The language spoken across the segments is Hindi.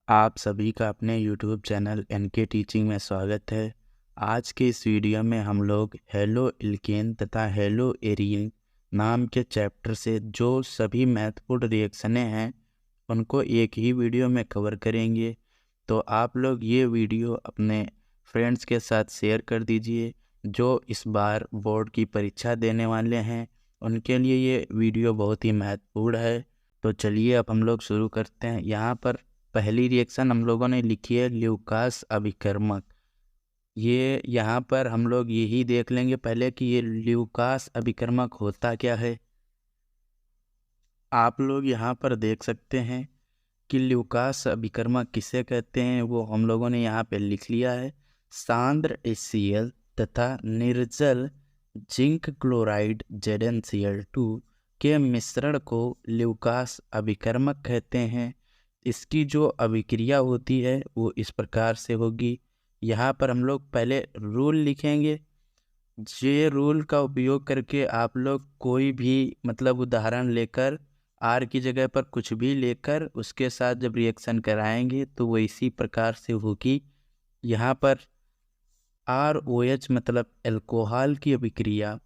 आप सभी का अपने YouTube चैनल एनके टीचिंग में स्वागत है। आज के इस वीडियो में हम लोग हेलो एल्केन तथा हेलो एरीन नाम के चैप्टर से जो सभी महत्वपूर्ण रिएक्शनें हैं उनको एक ही वीडियो में कवर करेंगे। तो आप लोग ये वीडियो अपने फ्रेंड्स के साथ शेयर कर दीजिए जो इस बार बोर्ड की परीक्षा देने वाले हैं, उनके लिए ये वीडियो बहुत ही महत्वपूर्ण है। तो चलिए अब हम लोग शुरू करते हैं। यहाँ पर पहली रिएक्शन हम लोगों ने लिखी है ल्यूकास अभिकर्मक। ये यहाँ पर हम लोग यही देख लेंगे पहले कि ये ल्यूकास अभिकर्मक होता क्या है। आप लोग यहाँ पर देख सकते हैं कि ल्यूकास अभिकर्मक किसे कहते हैं, वो हम लोगों ने यहाँ पे लिख लिया है। सांद्र HCl तथा निर्जल जिंक क्लोराइड ZnCl2 के मिश्रण को ल्यूकास अभिकर्मक कहते हैं। इसकी जो अभिक्रिया होती है वो इस प्रकार से होगी। यहाँ पर हम लोग पहले रूल लिखेंगे। ये रूल का उपयोग करके आप लोग कोई भी उदाहरण लेकर आर की जगह पर कुछ भी लेकर उसके साथ जब रिएक्शन कराएंगे तो वो इसी प्रकार से होगी। यहाँ पर ROH मतलब अल्कोहल की अभिक्रिया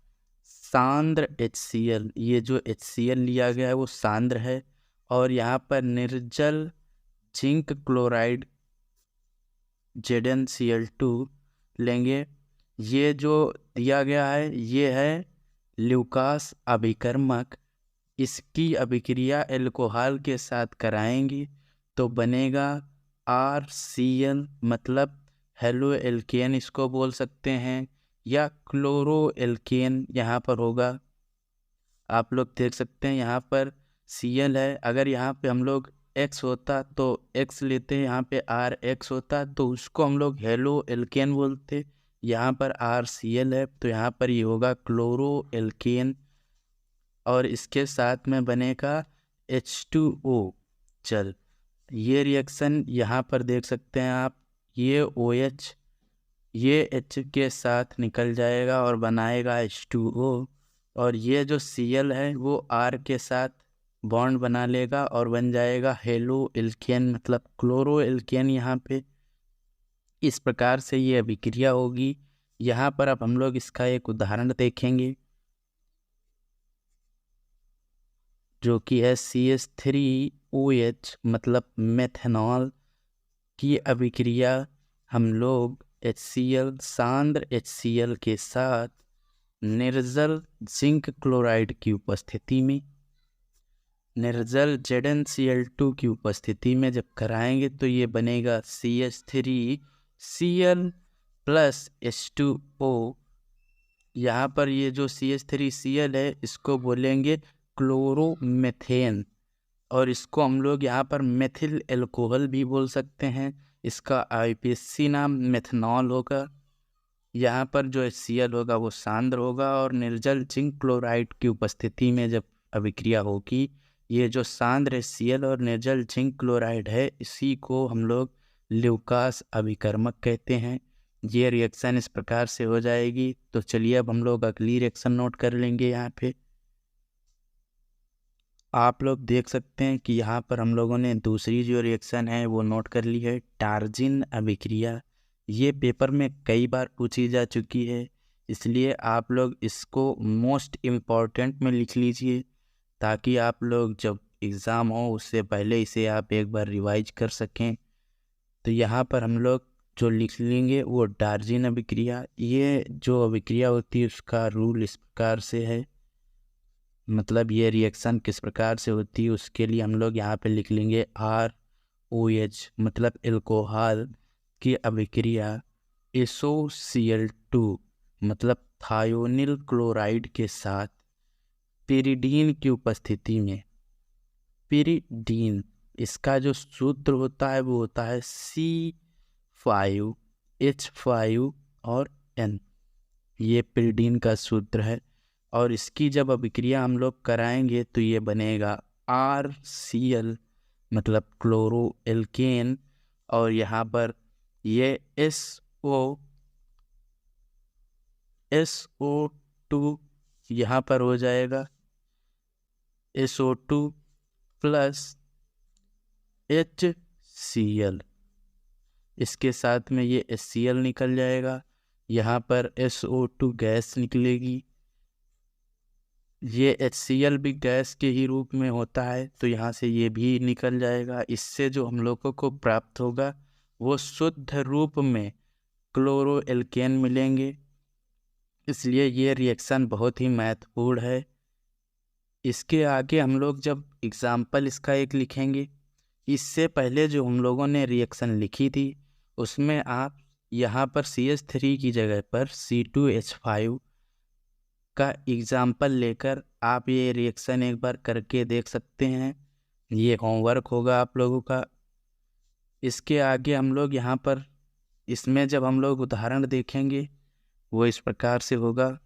सांद्र HCl, ये जो HCl लिया गया है वो सांद्र है, और यहाँ पर निर्जल जिंक क्लोराइड ZnCl2 लेंगे। ये जो दिया गया है ये है ल्यूकास अभिकर्मक। इसकी अभिक्रिया अल्कोहल के साथ कराएंगे तो बनेगा RCl मतलब हेलो एल्केन इसको बोल सकते हैं, या क्लोरो एल्केन यहाँ पर होगा। आप लोग देख सकते हैं यहाँ पर Cl है, अगर यहाँ पे हम लोग X होता तो X लेते हैं, यहाँ पे RX होता तो उसको हम लोग हेलो एल्केन बोलते। यहाँ पर RCl है तो यहाँ पर ये होगा क्लोरो एल्केन, और इसके साथ में बनेगा H2O। चल ये रिएक्शन यहाँ पर देख सकते हैं आप, ये OH ये H के साथ निकल जाएगा और बनाएगा H2O, और ये जो Cl है वो R के साथ बॉन्ड बना लेगा और बन जाएगा हेलो एल्केन मतलब क्लोरो एल्केन। यहाँ पे इस प्रकार से ये अभिक्रिया होगी। यहाँ पर अब हम लोग इसका एक उदाहरण देखेंगे जो कि है CH3OH मतलब मेथनॉल की अभिक्रिया। हम लोग HCl सांद्र HCl के साथ निर्जल जिंक क्लोराइड की उपस्थिति में, निर्जल ZnCl2 की उपस्थिति में जब कराएंगे तो ये बनेगा CH3Cl प्लस H2O। यहाँ पर ये जो CH3Cl है इसको बोलेंगे क्लोरोमेथेन, और इसको हम लोग यहाँ पर मेथिल एल्कोहल भी बोल सकते हैं। इसका IUPAC नाम मेथनॉल होगा। यहाँ पर जो HCl होगा वो सांद्र होगा, और निर्जल जिंक क्लोराइड की उपस्थिति में जब अभिक्रिया होगी, ये जो सांद्र HCl और निर्जल जिंक क्लोराइड है इसी को हम लोग ल्यूकास अभिकर्मक कहते हैं। ये रिएक्शन इस प्रकार से हो जाएगी। तो चलिए अब हम लोग अगली रिएक्शन नोट कर लेंगे। यहाँ पे आप लोग देख सकते हैं कि यहाँ पर हम लोगों ने दूसरी जो रिएक्शन है वो नोट कर ली है, टार्जिन अभिक्रिया। ये पेपर में कई बार पूछी जा चुकी है, इसलिए आप लोग इसको मोस्ट इम्पॉर्टेंट में लिख लीजिए ताकि आप लोग जब एग्ज़ाम हो उससे पहले इसे आप एक बार रिवाइज कर सकें। तो यहाँ पर हम लोग जो लिख लेंगे वो टार्जिन अभिक्रिया। ये जो अभिक्रिया होती है उसका रूल इस प्रकार से है, मतलब ये रिएक्शन किस प्रकार से होती है उसके लिए हम लोग यहाँ पे लिख लेंगे ROH मतलब अल्कोहल की अभिक्रिया SOCl2 मतलब थायोनिल क्लोराइड के साथ पिरिडीन की उपस्थिति में। पिरिडीन इसका जो सूत्र होता है वो होता है C5H5 और N, ये पिरिडीन का सूत्र है। और इसकी जब अभिक्रिया हम लोग कराएंगे तो ये बनेगा RCl मतलब क्लोरो एल्केन, और यहाँ पर ये SO2 यहाँ पर हो जाएगा SO2 प्लस HCl Cl, इसके साथ में ये HCl निकल जाएगा, यहाँ पर SO2 गैस निकलेगी। ये HCl भी गैस के ही रूप में होता है, तो यहाँ से ये भी निकल जाएगा। इससे जो हम लोगों को प्राप्त होगा वो शुद्ध रूप में क्लोरोएल्केन मिलेंगे। इसलिए ये रिएक्शन बहुत ही महत्वपूर्ण है। इसके आगे हम लोग जब एग्जाम्पल इसका एक लिखेंगे, इससे पहले जो हम लोगों ने रिएक्शन लिखी थी उसमें आप यहाँ पर CH3 की जगह पर C2H5 का एग्जाम्पल लेकर आप ये रिएक्शन एक बार करके देख सकते हैं। ये होमवर्क होगा आप लोगों का। इसके आगे हम लोग यहाँ पर इसमें जब हम लोग उदाहरण देखेंगे वो इस प्रकार से होगा।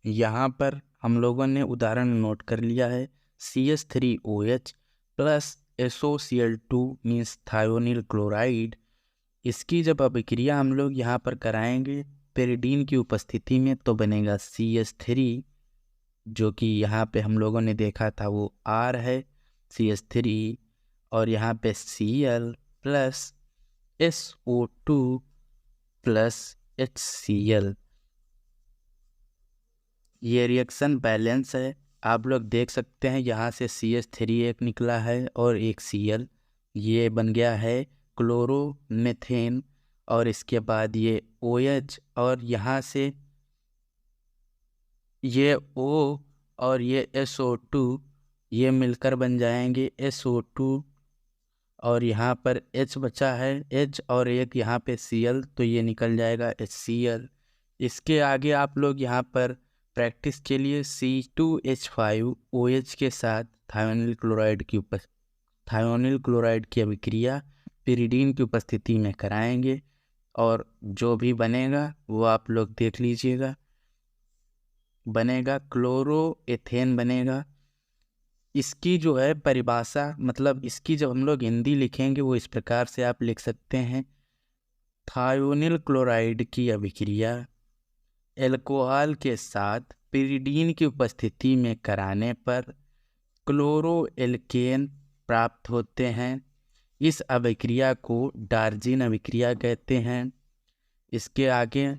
यहाँ पर हम लोगों ने उदाहरण नोट कर लिया है। CH3OH plus SOCl2 means thionyl chloride. इसकी जब अभिक्रिया हम लोग यहाँ पर कराएंगे पेरिडीन की उपस्थिति में तो बनेगा CH3, जो कि यहाँ पे हम लोगों ने देखा था वो R है CH3, और यहाँ पे Cl plus SO2 plus HCl। ये रिएक्शन बैलेंस है, आप लोग देख सकते हैं। यहाँ से CH3 एक निकला है और एक Cl, ये बन गया है क्लोरोमेथेन। और इसके बाद ये OH और यहाँ से ये O और ये SO2 ये मिलकर बन जाएंगे SO2, और यहाँ पर H बचा है H और एक यहाँ पे Cl, तो ये निकल जाएगा HCl। इसके आगे आप लोग यहाँ पर प्रैक्टिस के लिए C2H5OH के साथ थायोनिल क्लोराइड की अभिक्रिया पिरिडीन की उपस्थिति में कराएंगे, और जो भी बनेगा वो आप लोग देख लीजिएगा। बनेगा क्लोरोएथेन बनेगा। इसकी जो है परिभाषा, मतलब इसकी जब हम लोग हिंदी लिखेंगे वो इस प्रकार से आप लिख सकते हैं। थायोनिल क्लोराइड की अभिक्रिया एल्कोहल के साथ पिरिडीन की उपस्थिति में कराने पर क्लोरोएल्केन प्राप्त होते हैं। इस अभिक्रिया को डार्जिन अभिक्रिया कहते हैं। इसके आगे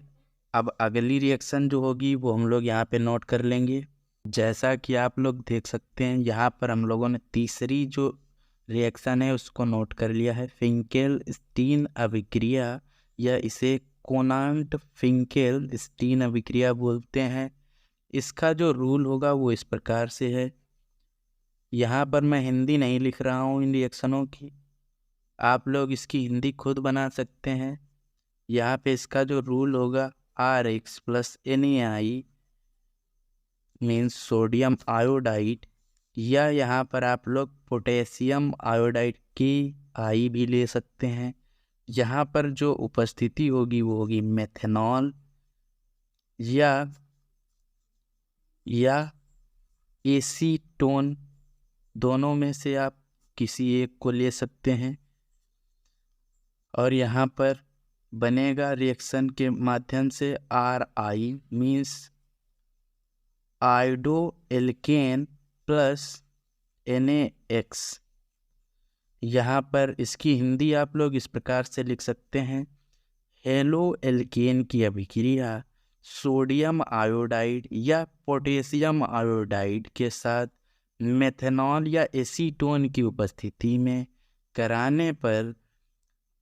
अब अगली रिएक्शन जो होगी वो हम लोग यहाँ पे नोट कर लेंगे। जैसा कि आप लोग देख सकते हैं यहाँ पर हम लोगों ने तीसरी जो रिएक्शन है उसको नोट कर लिया है, फिंकेल-स्टीन अभिक्रिया, या इसे कोनांट फिंकेल-स्टीन अभिक्रिया बोलते हैं। इसका जो रूल होगा वो इस प्रकार से है। यहाँ पर मैं हिंदी नहीं लिख रहा हूँ इन रिएक्शनों की, आप लोग इसकी हिंदी खुद बना सकते हैं। यहाँ पे इसका जो रूल होगा RX plus NaI means sodium iodide, या यहाँ पर आप लोग पोटेशियम आयोडाइड की आई भी ले सकते हैं। यहाँ पर जो उपस्थिति होगी वो होगी मेथनॉल या एसीटोन, दोनों में से आप किसी एक को ले सकते हैं। और यहाँ पर बनेगा रिएक्शन के माध्यम से RI मीन्स आयोडोएल्केन प्लस NaX। यहाँ पर इसकी हिंदी आप लोग इस प्रकार से लिख सकते हैं, हेलोएल्केन की अभिक्रिया सोडियम आयोडाइड या पोटेशियम आयोडाइड के साथ मेथनॉल या एसीटोन की उपस्थिति में कराने पर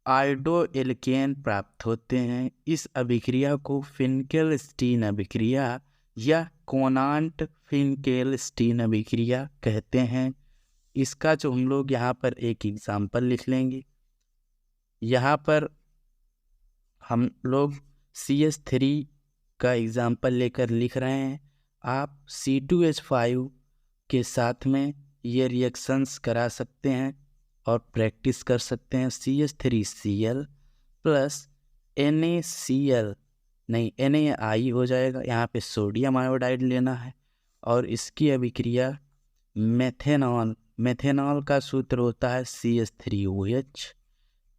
आयोडोएल्केन प्राप्त होते हैं। इस अभिक्रिया को फिंकेल-स्टीन अभिक्रिया या कोनांट फिंकेल-स्टीन अभिक्रिया कहते हैं। इसका जो हम लोग यहाँ पर एक एग्जाम्पल लिख लेंगे। यहाँ पर हम लोग CH3 का एग्जाम्पल लेकर लिख रहे हैं। आप C2H5 के साथ में ये रिएक्शंस करा सकते हैं और प्रैक्टिस कर सकते हैं। CH3Cl प्लस NaCl नहीं NaI हो जाएगा, यहाँ पे सोडियम आयोडाइड लेना है, और इसकी अभिक्रिया मेथेनॉल का सूत्र होता है CH3OH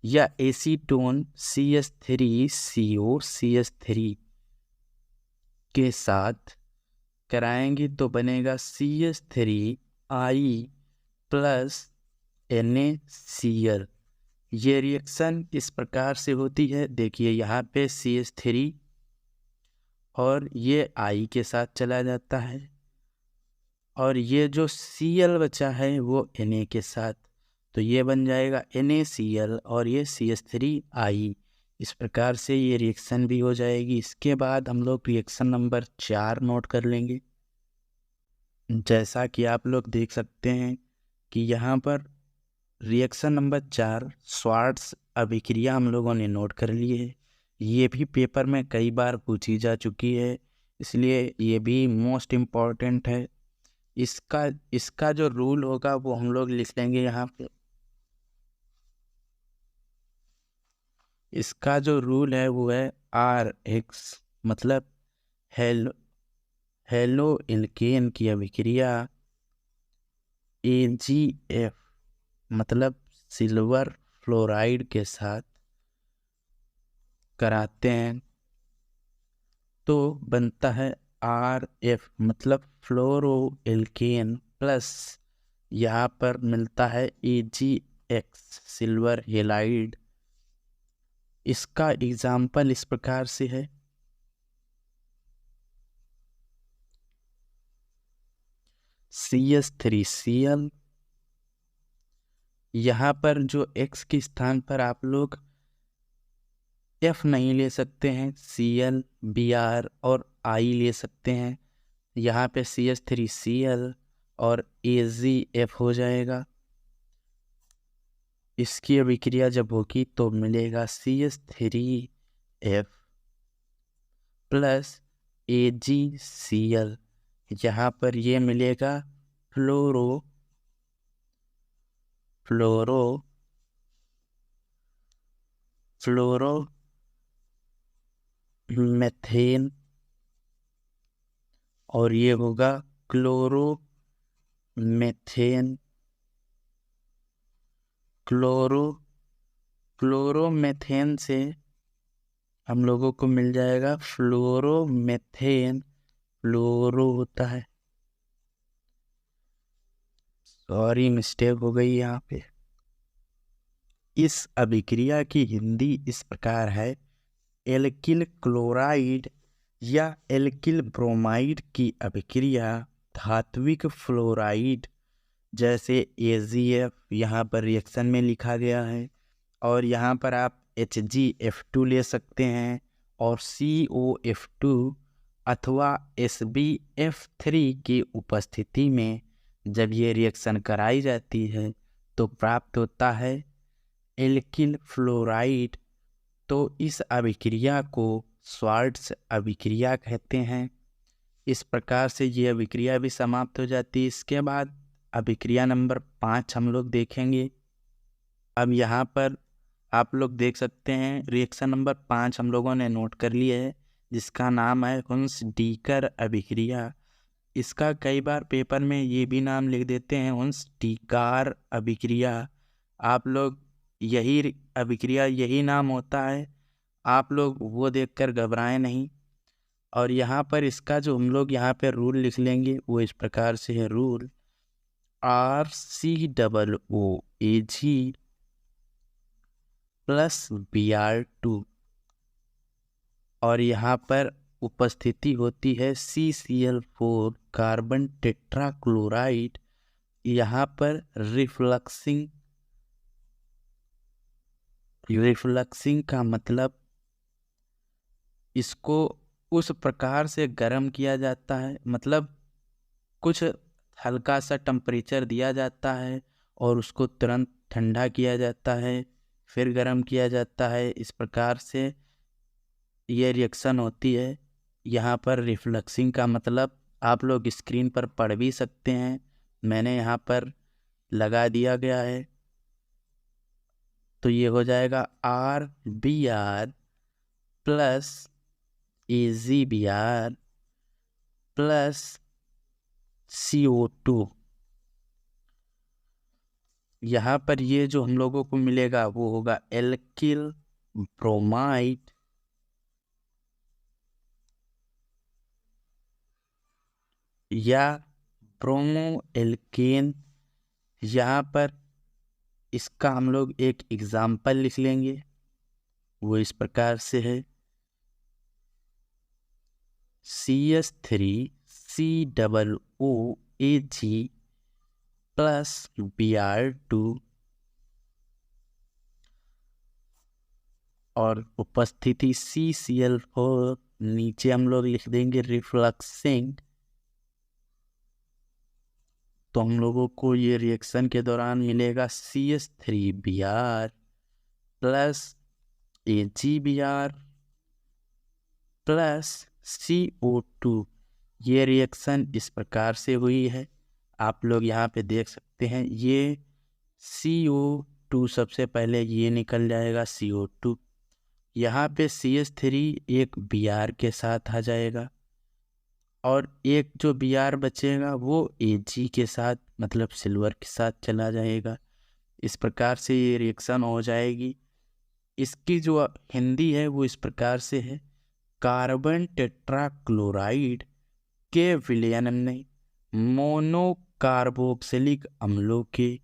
या एसीटोन CH3COCH3 के साथ कराएंगे तो बनेगा CH3I प्लस NaCl। ये रिएक्शन इस प्रकार से होती है, देखिए यहाँ पे CH3 और ये I के साथ चला जाता है और ये जो Cl बचा है वो Na के साथ, तो ये बन जाएगा NaCl और ये CH3I। इस प्रकार से ये रिएक्शन भी हो जाएगी। इसके बाद हम लोग रिएक्शन नंबर 4 नोट कर लेंगे। जैसा कि आप लोग देख सकते हैं कि यहाँ पर रिएक्शन नंबर 4 स्वार्ट्स अभिक्रिया हम लोगों ने नोट कर ली है। ये भी पेपर में कई बार पूछी जा चुकी है, इसलिए ये भी मोस्ट इम्पॉर्टेंट है। इसका जो रूल होगा वो हम लोग लिख लेंगे यहाँ पे। इसका जो रूल है वो है Rx, मतलब हेलो एल्केन की अभिक्रिया AgF मतलब सिल्वर फ्लोराइड के साथ कराते हैं तो बनता है RF मतलब फ्लोरो एल्केन प्लस यहाँ पर मिलता है AgX सिल्वर हेलाइड। इसका एग्जाम्पल इस प्रकार से है, CH3Cl। यहाँ पर जो X के स्थान पर आप लोग F नहीं ले सकते हैं, Cl, Br और I ले सकते हैं। यहाँ पे CH3Cl और AgF हो जाएगा। इसकी अभिक्रिया जब होगी तो मिलेगा CH3F प्लस AgCl। यहाँ पर ये मिलेगा फ्लोरो मेथेन और ये होगा क्लोरोमेथेन से हम लोगों को मिल जाएगा फ्लोरोमेथेन। फ्लोरो होता है, सॉरी मिस्टेक हो गई यहाँ पे। इस अभिक्रिया की हिंदी इस प्रकार है, एल्किल क्लोराइड या एल्किल ब्रोमाइड की अभिक्रिया धात्विक फ्लोराइड जैसे AgF यहाँ पर रिएक्शन में लिखा गया है और यहाँ पर आप HgF2 ले सकते हैं और COF2 अथवा SbF3 की उपस्थिति में जब ये रिएक्शन कराई जाती है तो प्राप्त होता है एल्किल फ्लोराइड। तो इस अभिक्रिया को स्वार्ट्स अभिक्रिया कहते हैं। इस प्रकार से ये अभिक्रिया भी समाप्त हो जाती है। इसके बाद अभिक्रिया नंबर 5 हम लोग देखेंगे। अब यहाँ पर आप लोग देख सकते हैं रिएक्शन नंबर 5 हम लोगों ने नोट कर लिया है, जिसका नाम है हुंस-डीकर अभिक्रिया। इसका कई बार पेपर में ये भी नाम लिख देते हैं हुंस-डीकार अभिक्रिया। आप लोग यही अभिक्रिया यही नाम होता है, आप लोग वो देखकर घबराएं नहीं। और यहाँ पर इसका जो हम लोग यहाँ पे रूल लिख लेंगे वो इस प्रकार से है, रूल RCOOAg प्लस Br2 और यहाँ पर उपस्थिति होती है CCl4 कार्बन टेट्राक्लोराइड। यहाँ पर रिफ्लक्सिंग का मतलब इसको उस प्रकार से गर्म किया जाता है, मतलब कुछ हल्का सा टेम्परेचर दिया जाता है और उसको तुरंत ठंडा किया जाता है, फिर गर्म किया जाता है। इस प्रकार से ये रिएक्शन होती है। यहाँ पर रिफ्लक्सिंग का मतलब आप लोग स्क्रीन पर पढ़ भी सकते हैं, मैंने यहाँ पर लगा दिया गया है। तो ये हो जाएगा RBr plus AgBr plus CO2। यहाँ पर ये जो हम लोगों को मिलेगा वो होगा एल्किल ब्रोमाइड या ब्रोमो एल्केन। यहाँ पर इसका हम लोग एक एग्जाम्पल लिख लेंगे, वो इस प्रकार से है CH3COOAG प्लस Br2 और उपस्थिति CCl4, नीचे हम लोग लिख देंगे रिफ्लक्सिंग। तो हम लोगों को ये रिएक्शन के दौरान मिलेगा CH3Br plus AgBr plus CO2। ये रिएक्शन इस प्रकार से हुई है, आप लोग यहाँ पे देख सकते हैं। ये CO2 सबसे पहले ये निकल जाएगा CO2, यहाँ पे CH3 एक Br के साथ आ जाएगा और एक जो Br बचेगा वो Ag के साथ मतलब सिल्वर के साथ चला जाएगा। इस प्रकार से ये रिएक्शन हो जाएगी। इसकी जो हिंदी है वो इस प्रकार से है, कार्बन टेट्राक्लोराइड के विलयन में मोनोकार्बोक्सिलिक अम्लों के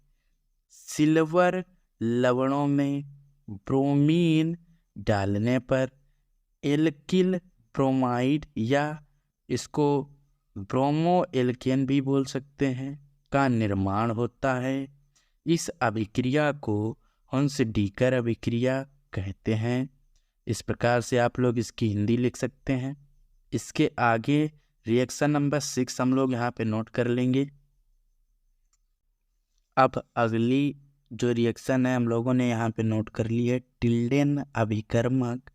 सिल्वर लवणों में ब्रोमीन डालने पर एल्किल ब्रोमाइड या इसको ब्रोमो एल्केन भी बोल सकते हैं का निर्माण होता है। इस अभिक्रिया को हंस-डीकर अभिक्रिया कहते हैं। इस प्रकार से आप लोग इसकी हिंदी लिख सकते हैं। इसके आगे रिएक्शन नंबर 6 हम लोग यहाँ पे नोट कर लेंगे। अब अगली जो रिएक्शन है हम लोगों ने यहाँ पे नोट कर ली है टिल्डेन अभिकर्मक।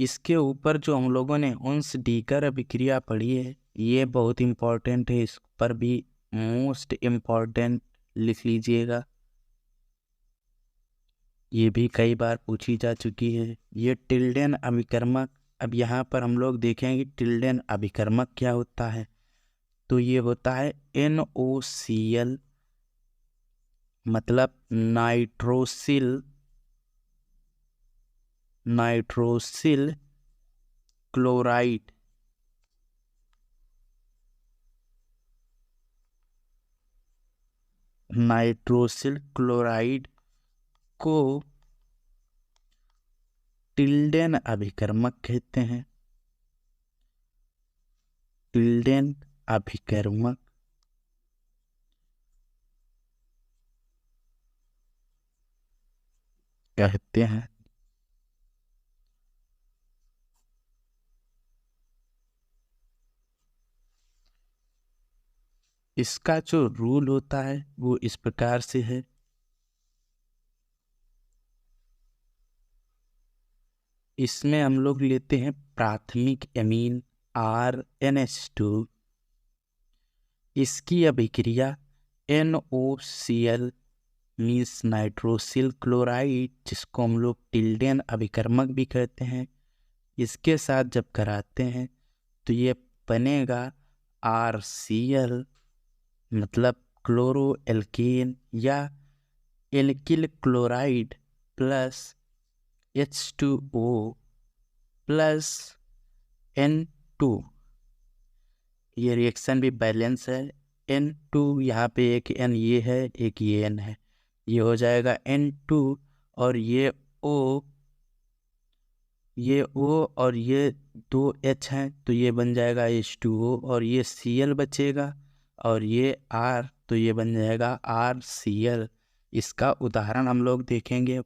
इसके ऊपर जो हम लोगों ने हंस-डीकर अभिक्रिया पढ़ी है ये बहुत इम्पोर्टेंट है, इस पर भी मोस्ट इम्पोर्टेंट लिख लीजिएगा, ये भी कई बार पूछी जा चुकी है। ये टिल्डेन अभिकर्मक, अब यहाँ पर हम लोग देखेंगे टिल्डेन अभिकर्मक क्या होता है। तो ये होता है NOCl मतलब नाइट्रोसिल क्लोराइड, नाइट्रोसिल क्लोराइड को टिल्डेन अभिकर्मक कहते हैं। टिल्डेन अभिकर्मक कहते हैं। इसका जो रूल होता है वो इस प्रकार से है, इसमें हम लोग लेते हैं प्राथमिक एमीन RNH2, इसकी अभिक्रिया NOCl मीन्स नाइट्रोसिल क्लोराइड जिसको हम लोग टिल्डेन अभिकर्मक भी कहते हैं, इसके साथ जब कराते हैं तो ये बनेगा RCl मतलब क्लोरो एल्केन या alkyl chloride plus H2O plus N2। ये रिएक्शन भी बैलेंस है, N2 यहाँ पे एक N ये है एक ये N है, ये हो जाएगा N2 और ये O और ये 2 H हैं तो ये बन जाएगा H2O और ये Cl बचेगा और ये R तो ये बन जाएगा RCl। इसका उदाहरण हम लोग देखेंगे।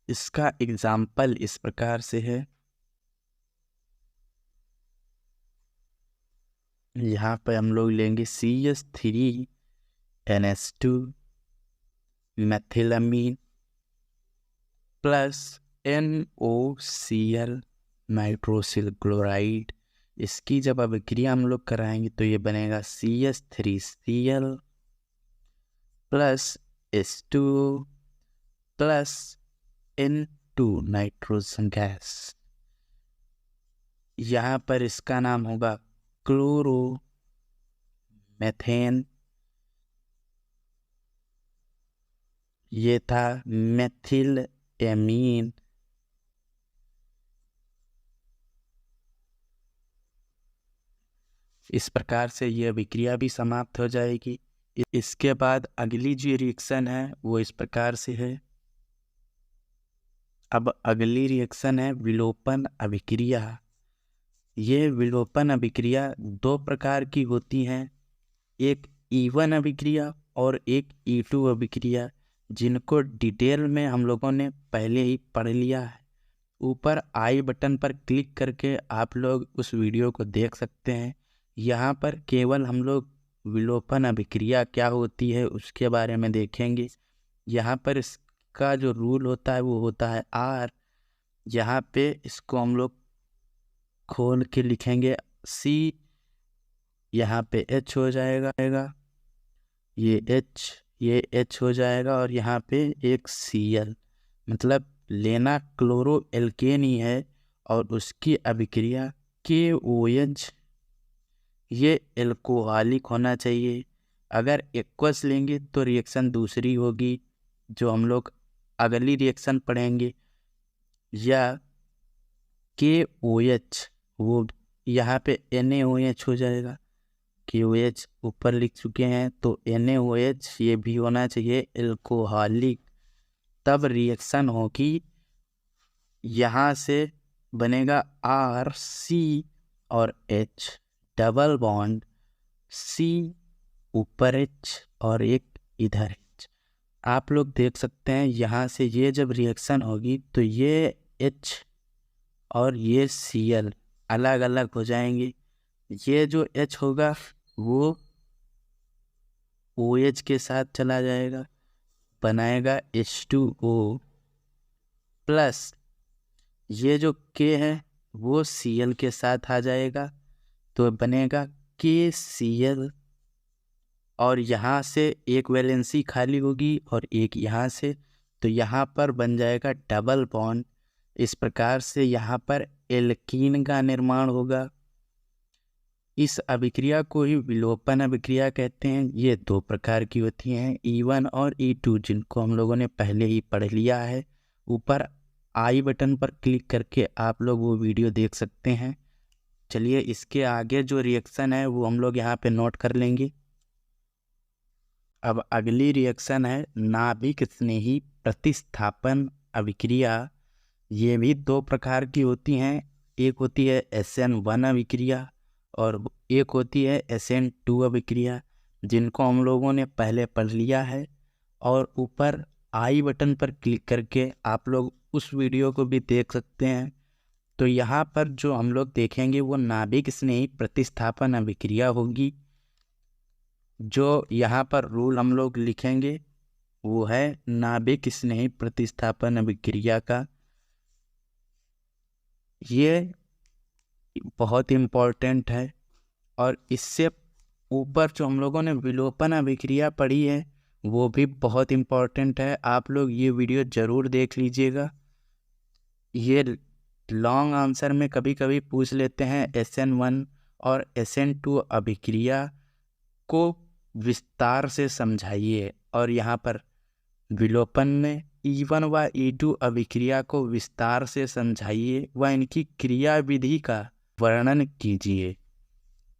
इसका एग्जाम्पल इस प्रकार से है, यहाँ पर हम लोग लेंगे CH3NH2 methylamine plus NOCl nitrosyl chloride. इसकी जब अभिक्रिया हम लोग कराएंगे तो ये बनेगा CH3Cl plus H2O plus N2 nitrogen gas. यहाँ पर इसका नाम होगा क्लोरो मेथेन, ये था मेथिल एमीन। इस प्रकार से यह अभिक्रिया भी समाप्त हो जाएगी। इसके बाद अगली जो रिएक्शन है वो इस प्रकार से है। अब अगली रिएक्शन है विलोपन अभिक्रिया। ये विलोपन अभिक्रिया दो प्रकार की होती हैं, एक E1 अभिक्रिया और एक E2 अभिक्रिया, जिनको डिटेल में हम लोगों ने पहले ही पढ़ लिया है। ऊपर आई बटन पर क्लिक करके आप लोग उस वीडियो को देख सकते हैं। यहाँ पर केवल हम लोग विलोपन अभिक्रिया क्या होती है उसके बारे में देखेंगे। यहाँ पर इसका जो रूल होता है वो होता है R। यहाँ पे इसको हम लोग खोल के लिखेंगे C, यहाँ पे H हो जाएगा, ये H हो जाएगा और यहाँ पे एक Cl, मतलब लेना क्लोरो एल्केन ही है और उसकी अभिक्रिया KOH, ये एल्कोहलिक होना चाहिए। अगर एक्वस लेंगे तो रिएक्शन दूसरी होगी जो हम लोग अगली रिएक्शन पढ़ेंगे। या KOH, वो यहाँ पे NaOH हो जाएगा। KOH ऊपर लिख चुके हैं तो NaOH ये भी होना चाहिए एल्कोहलिक, तब रिएक्शन होगी। यहाँ से बनेगा RC और H, डबल बॉन्ड C ऊपर H और एक इधर H। आप लोग देख सकते हैं यहाँ से ये जब रिएक्शन होगी तो ये H और ये Cl अलग अलग हो जाएंगे। ये जो H होगा वो OH के साथ चला जाएगा, बनाएगा H2O प्लस ये जो K है वो Cl के साथ आ जाएगा तो बनेगा KCl, और यहाँ से एक वैलेंसी खाली होगी और एक यहाँ से, तो यहाँ पर बन जाएगा डबल बॉन्ड। इस प्रकार से यहाँ पर एल्कीन का निर्माण होगा। इस अभिक्रिया को ही विलोपन अभिक्रिया कहते हैं। ये दो प्रकार की होती हैं, E1 और E2, जिनको हम लोगों ने पहले ही पढ़ लिया है। ऊपर आई बटन पर क्लिक करके आप लोग वो वीडियो देख सकते हैं। चलिए इसके आगे जो रिएक्शन है वो हम लोग यहाँ पे नोट कर लेंगे। अब अगली रिएक्शन है नाभिक स्नेही प्रतिस्थापन अभिक्रिया। ये भी दो प्रकार की होती हैं, एक होती है SN1 अभिक्रिया और एक होती है SN2 अभिक्रिया, जिनको हम लोगों ने पहले पढ़ लिया है। और ऊपर आई बटन पर क्लिक करके आप लोग उस वीडियो को भी देख सकते हैं। तो यहाँ पर जो हम लोग देखेंगे वो नाभिक स्नेही प्रतिस्थापन अभिक्रिया होगी। जो यहाँ पर रूल हम लोग लिखेंगे वो है नाभिक स्नेही प्रतिस्थापन अभिक्रिया का। ये बहुत इम्पोर्टेंट है। और इससे ऊपर जो हम लोगों ने विलोपन अभिक्रिया पढ़ी है वो भी बहुत इम्पोर्टेंट है। आप लोग ये वीडियो ज़रूर देख लीजिएगा। ये लॉन्ग आंसर में कभी कभी पूछ लेते हैं SN1 और SN2 अभिक्रिया को विस्तार से समझाइए, और यहाँ पर विलोपन में E1 व E2 अभिक्रिया को विस्तार से समझाइए व इनकी क्रिया विधि का वर्णन कीजिए।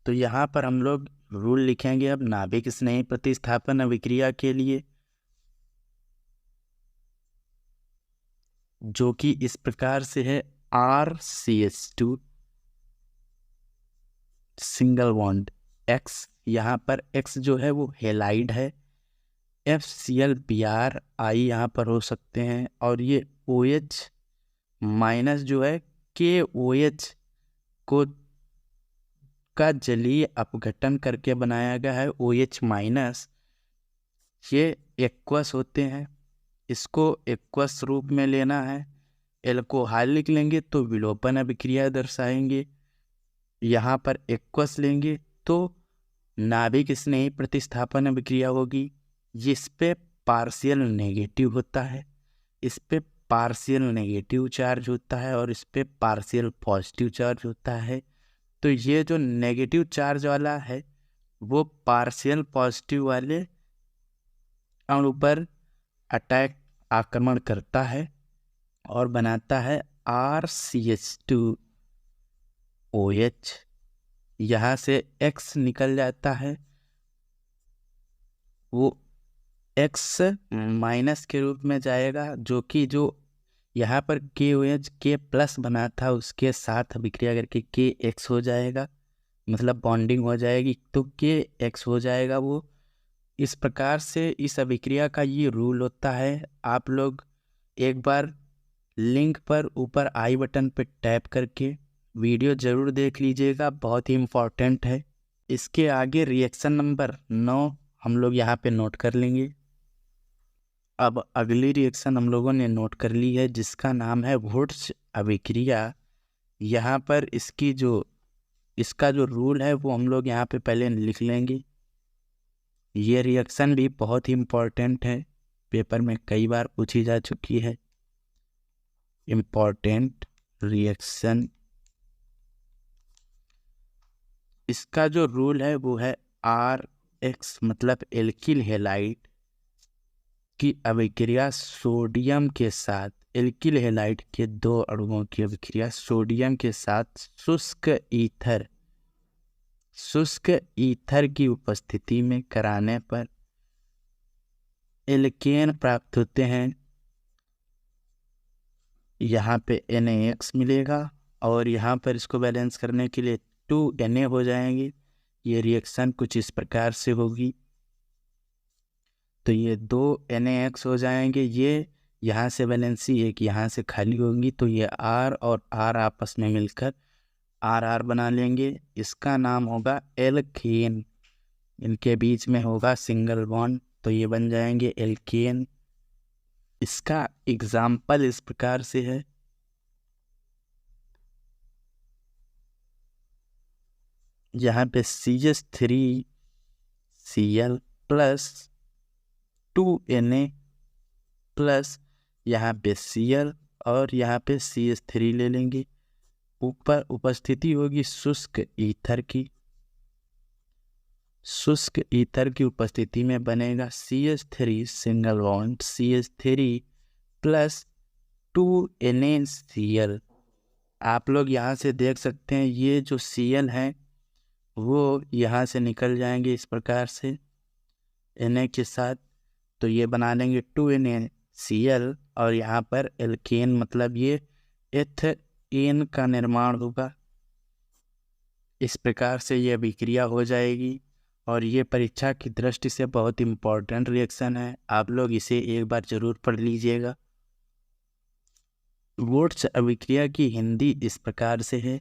तो यहाँ पर हम लोग रूल लिखेंगे अब नाभिक स्नेही प्रतिस्थापन अभिक्रिया के लिए, जो कि इस प्रकार से है RCH2 सिंगल बॉन्ड X, यहाँ पर X जो है वो हेलाइड है, FCl Br I यहाँ पर हो सकते हैं, और ये OH माइनस जो है KOH को का जलीय अपघटन करके बनाया गया है OH माइनस। ये एक्वस होते हैं, इसको एक्वस रूप में लेना है। एल्कोहलिक लेंगे तो विलोपन अभिक्रिया दर्शाएंगे, यहाँ पर एक्वस लेंगे तो नाभिक स्नेही प्रतिस्थापन अभिक्रिया होगी। जिस पे पार्शियल नेगेटिव होता है, इस पे पार्शियल नेगेटिव चार्ज होता है और इस पे पार्शियल पॉजिटिव चार्ज होता है। तो ये जो नेगेटिव चार्ज वाला है वो पार्शियल पॉजिटिव वाले अणु पर अटैक आक्रमण करता है और बनाता है RCH2OH। यहाँ से X निकल जाता है वो एक्स माइनस के रूप में जाएगा, जो कि जो यहाँ पर के ओ एच के प्लस बना था उसके साथ अभिक्रिया करके के एक्स हो जाएगा, मतलब बॉन्डिंग हो जाएगी, तो के एक्स हो जाएगा वो। इस प्रकार से इस अभिक्रिया का ये रूल होता है। आप लोग एक बार लिंक पर ऊपर आई बटन पर टैप करके वीडियो ज़रूर देख लीजिएगा, बहुत ही इम्पॉर्टेंट है। इसके आगे रिएक्शन नंबर 9 हम लोग यहाँ पे नोट कर लेंगे। अब अगली रिएक्शन हम लोगों ने नोट कर ली है, जिसका नाम है वुड्स अभिक्रिया। यहाँ पर इसका जो रूल है वो हम लोग यहाँ पे पहले लिख लेंगे। ये रिएक्शन भी बहुत ही इम्पॉर्टेंट है, पेपर में कई बार पूछी जा चुकी है। इम्पॉर्टेंट रिएक्शन, इसका जो रूल है वो है RX, मतलब एल्किल हैलाइड की अभिक्रिया सोडियम के साथ, एल्किल हैलाइड के 2 अणुओं की अभिक्रिया सोडियम के साथ शुष्क ईथर की उपस्थिति में कराने पर एल्केन प्राप्त होते हैं। यहाँ पे NaX मिलेगा और यहाँ पर इसको बैलेंस करने के लिए 2Na हो जाएंगे। ये रिएक्शन कुछ इस प्रकार से होगी, तो ये 2 NaX हो जाएंगे। ये यहाँ से वैलेंसी एक यहाँ से खाली होगी, तो ये R और R आपस में मिलकर RR बना लेंगे। इसका नाम होगा एल्केन, इनके बीच में होगा सिंगल बॉन्ड, तो ये बन जाएंगे एल्केन। इसका एग्जाम्पल इस प्रकार से है, यहाँ पे CH3Cl प्लस 2Na प्लस यहाँ पे Cl और यहाँ पे CH3 ले लेंगे। ऊपर उपस्थिति होगी शुष्क ईथर की उपस्थिति में बनेगा CH3 single bond CH3 plus 2NaCl। आप लोग यहाँ से देख सकते हैं ये जो Cl है वो यहाँ से निकल जाएंगे इस प्रकार से Na के साथ, तो ये बना लेंगे 2NaCl और यहाँ पर एल्केन, मतलब ये एथेन का निर्माण होगा। इस प्रकार से ये अभिक्रिया हो जाएगी और ये परीक्षा की दृष्टि से बहुत इम्पोर्टेंट रिएक्शन है, आप लोग इसे एक बार जरूर पढ़ लीजिएगा। वुड्स अभिक्रिया की हिंदी इस प्रकार से है,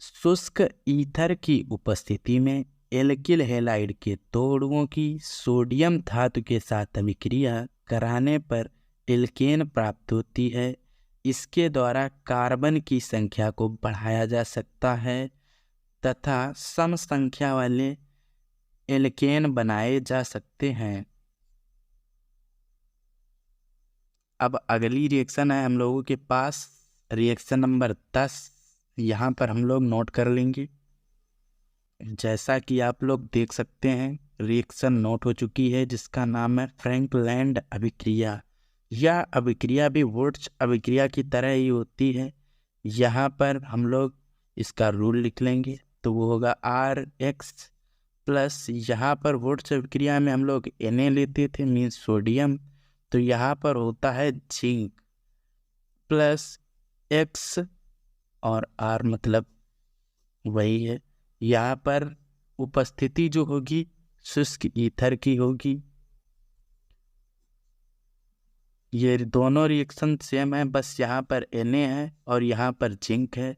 शुष्क ईथर की उपस्थिति में एल्किल हैलाइड के 2 अणुओं की सोडियम धातु के साथ अभिक्रिया कराने पर एल्केन प्राप्त होती है। इसके द्वारा कार्बन की संख्या को बढ़ाया जा सकता है तथा सम संख्या वाले एल्केन बनाए जा सकते हैं। अब अगली रिएक्शन है हम लोगों के पास रिएक्शन नंबर 10, यहाँ पर हम लोग नोट कर लेंगे। जैसा कि आप लोग देख सकते हैं रिएक्शन नोट हो चुकी है, जिसका नाम है फ्रैंकलैंड अभिक्रिया। यह अभिक्रिया भी वुड्स अभिक्रिया की तरह ही होती है। यहाँ पर हम लोग इसका रूल लिख लेंगे, तो वो होगा RX प्लस, यहाँ पर वुड्स अभिक्रिया में हम लोग Na लेते थे मीन्स सोडियम, तो यहाँ पर होता है जिंक प्लस X और R, मतलब वही है। यहाँ पर उपस्थिति जो होगी शुष्क ईथर की होगी। ये दोनों रिएक्शन सेम है, बस यहाँ पर Na है और यहाँ पर जिंक है।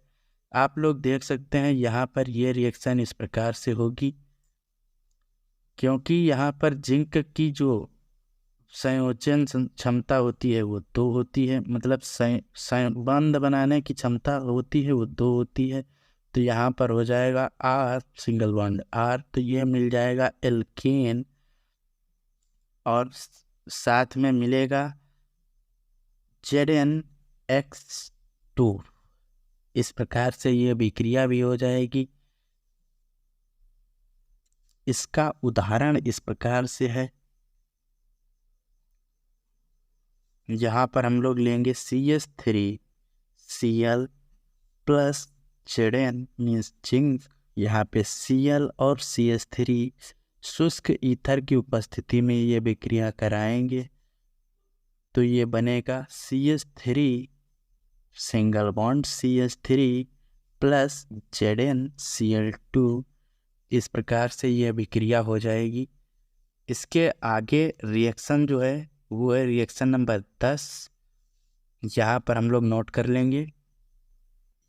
आप लोग देख सकते हैं यहाँ पर ये रिएक्शन इस प्रकार से होगी, क्योंकि यहाँ पर जिंक की जो संयोजन क्षमता होती है वो 2 होती है, मतलब बंध बनाने की क्षमता होती है वो 2 होती है, तो यहाँ पर हो जाएगा R सिंगल बॉन्ड R, तो ये मिल जाएगा एल्केन और साथ में मिलेगा ZnX2। इस प्रकार से ये अभिक्रिया भी हो जाएगी। इसका उदाहरण इस प्रकार से है, यहाँ पर हम लोग लेंगे CH3Cl plus Zn means zinc, यहाँ पे Cl और CH3 शुष्क ईथर की उपस्थिति में ये अभिक्रिया कराएंगे तो ये बनेगा CH3 single bond CH3 plus ZnCl2। इस प्रकार से ये अभिक्रिया हो जाएगी। इसके आगे रिएक्शन जो है वो है रिएक्शन नंबर 10। यहाँ पर हम लोग नोट कर लेंगे।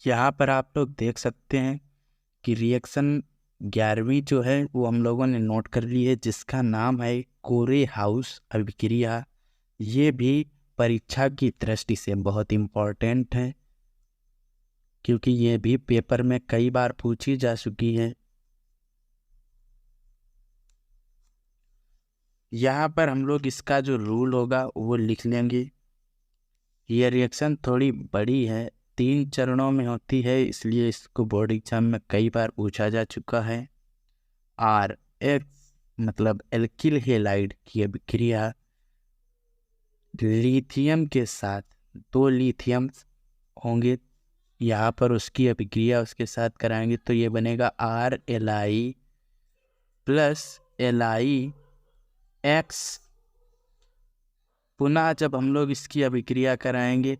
यहाँ पर आप लोग देख सकते हैं कि रिएक्शन 11वीं जो है वो हम लोगों ने नोट कर ली है, जिसका नाम है कोरे हाउस अभिक्रिया। ये भी परीक्षा की दृष्टि से बहुत इम्पोर्टेंट है, क्योंकि ये भी पेपर में कई बार पूछी जा चुकी है। यहाँ पर हम लोग इसका जो रूल होगा वो लिख लेंगे। ये रिएक्शन थोड़ी बड़ी है, 3 चरणों में होती है, इसलिए इसको बोर्ड एग्जाम में कई बार पूछा जा चुका है। RH मतलब एल्किल हैलाइड की अभिक्रिया लिथियम के साथ, 2 लिथियम होंगे यहाँ पर, उसकी अभिक्रिया उसके साथ कराएंगे तो ये बनेगा RLi प्लस LiX। पुनः जब हम लोग इसकी अभिक्रिया कराएंगे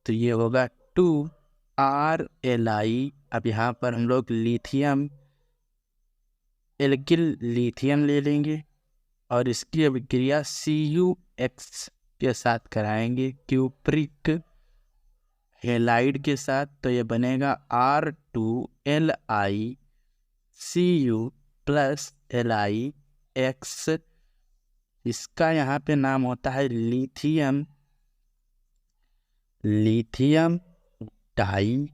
तो ये होगा 2RLi। अब यहाँ पर हम लोग लिथियम एल्किल लिथियम ले लेंगे और इसकी अभिक्रिया CuX के साथ कराएंगे क्यूप्रिक हैलाइड के साथ, तो ये बनेगा R2LiCu प्लस LiX। इसका यहाँ पे नाम होता है लिथियम डाई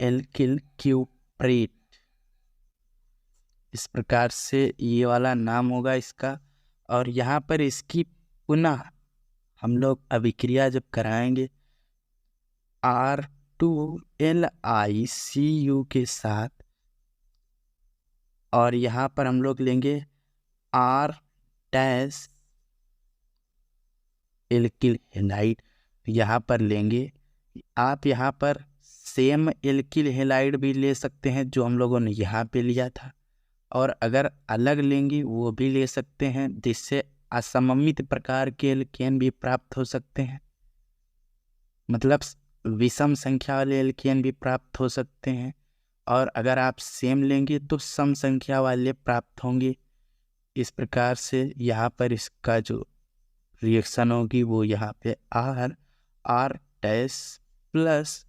एल्किल क्यूप्रेट। इस प्रकार से ये वाला नाम होगा इसका। और यहाँ पर इसकी पुनः हम लोग अभिक्रिया जब कराएंगे R2LiCu के साथ, और यहाँ पर हम लोग लेंगे R डैश एल्किल हैलाइड यहाँ पर लेंगे। आप यहाँ पर सेम एल्किल हैलाइड भी ले सकते हैं जो हम लोगों ने यहाँ पे लिया था, और अगर अलग लेंगे वो भी ले सकते हैं, जिससे असममित प्रकार के एल्केन भी प्राप्त हो सकते हैं, मतलब विषम संख्या वाले एल्केन भी प्राप्त हो सकते हैं। और अगर आप सेम लेंगे तो सम संख्या वाले प्राप्त होंगे। इस प्रकार से यहाँ पर इसका जो रिएक्शन होगी वो यहाँ पे R dash plus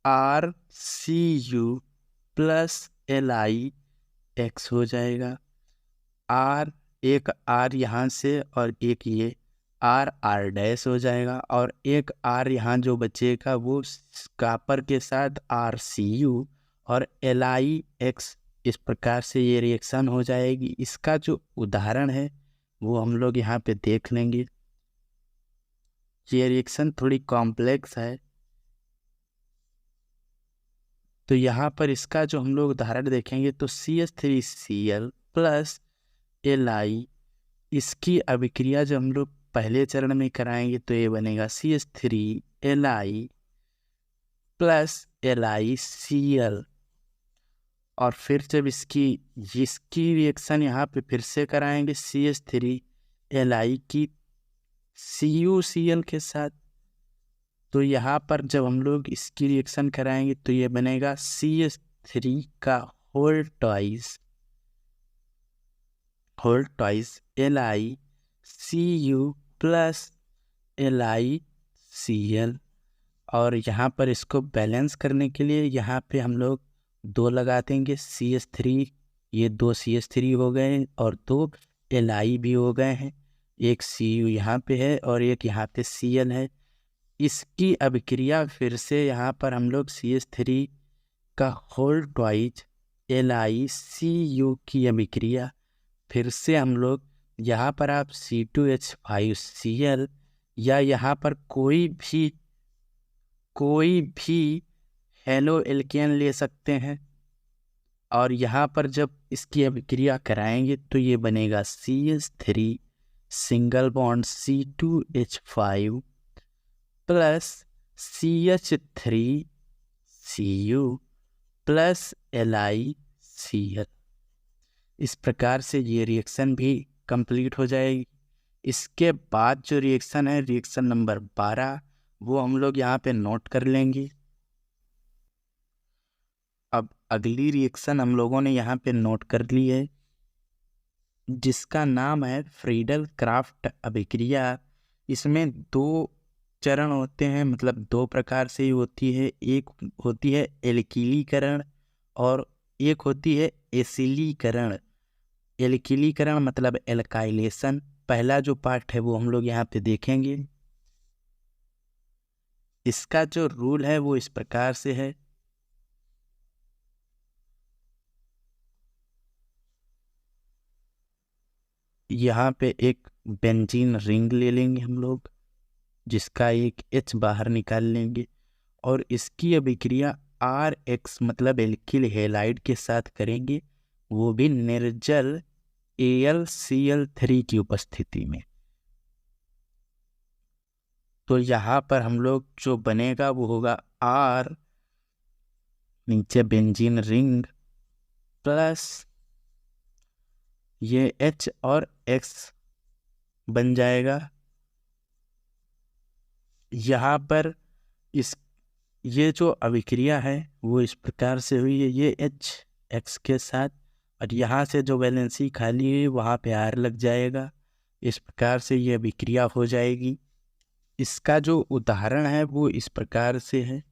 RCu plus LiX हो जाएगा। एक R यहाँ से और एक ये R डैश हो जाएगा, और एक R यहाँ जो बचेगा वो कापर के साथ RCu और LiX। इस प्रकार से ये रिएक्शन हो जाएगी। इसका जो उदाहरण है वो हम लोग यहाँ पे देख लेंगे। ये रिएक्शन थोड़ी कॉम्प्लेक्स है, तो यहाँ पर इसका जो हम लोग उदाहरण देखेंगे तो CH3Cl प्लस Li, इसकी अभिक्रिया जब हम लोग पहले चरण में कराएंगे तो ये बनेगा CH3Li प्लस LiCl। और फिर जब इसकी रिएक्शन यहाँ पे फिर से कराएंगे CH3Li की CuCl के साथ, तो यहाँ पर जब हम लोग इसकी रिएक्शन कराएंगे तो ये बनेगा CH3 का whole twice LiCu plus LiCl। और यहाँ पर इसको बैलेंस करने के लिए यहाँ पे हम लोग 2 लगा देंगे CH3, ये 2 CH3 हो गए और 2 Li भी हो गए हैं। एक Cu यहाँ पे है और एक यहाँ पे Cl है। इसकी अभिक्रिया फिर से यहाँ पर हम लोग CH3 का होल ट्वाइस LiCu की अभिक्रिया फिर से हम लोग यहाँ पर आप C2H5Cl या यहाँ पर कोई भी हेलो एल्केन ले सकते हैं, और यहाँ पर जब इसकी अभिक्रिया कराएंगे तो ये बनेगा CH3 single bond C2H5 plus CH3Cu plus LiCl। इस प्रकार से ये रिएक्शन भी कंप्लीट हो जाएगी। इसके बाद जो रिएक्शन है, रिएक्शन नंबर 12, वो हम लोग यहाँ पे नोट कर लेंगे। अब अगली रिएक्शन हम लोगों ने यहाँ पे नोट कर ली है, जिसका नाम है फ्रीडल क्राफ्ट अभिक्रिया। इसमें 2 चरण होते हैं, मतलब 2 प्रकार से ही होती है। एक होती है एल्किलीकरण और एक होती है एसिलीकरण। एल्किलीकरण मतलब एल्काइलेशन। पहला जो पार्ट है वो हम लोग यहाँ पे देखेंगे। इसका जो रूल है वो इस प्रकार से है। यहाँ पे एक बेंजीन रिंग ले लेंगे हम लोग, जिसका एक H बाहर निकाल लेंगे और इसकी अभिक्रिया RX मतलब एल्किल हैलाइड के साथ करेंगे, वो भी निर्जल AlCl3 की उपस्थिति में। तो यहाँ पर हम लोग जो बनेगा वो होगा R, नीचे बेंजीन रिंग, प्लस ये H और X बन जाएगा। यहाँ पर ये जो अभिक्रिया है वो इस प्रकार से हुई है, ये H के साथ, और यहाँ से जो वैलेंसी खाली है वहाँ पे R लग जाएगा। इस प्रकार से ये अभिक्रिया हो जाएगी। इसका जो उदाहरण है वो इस प्रकार से है।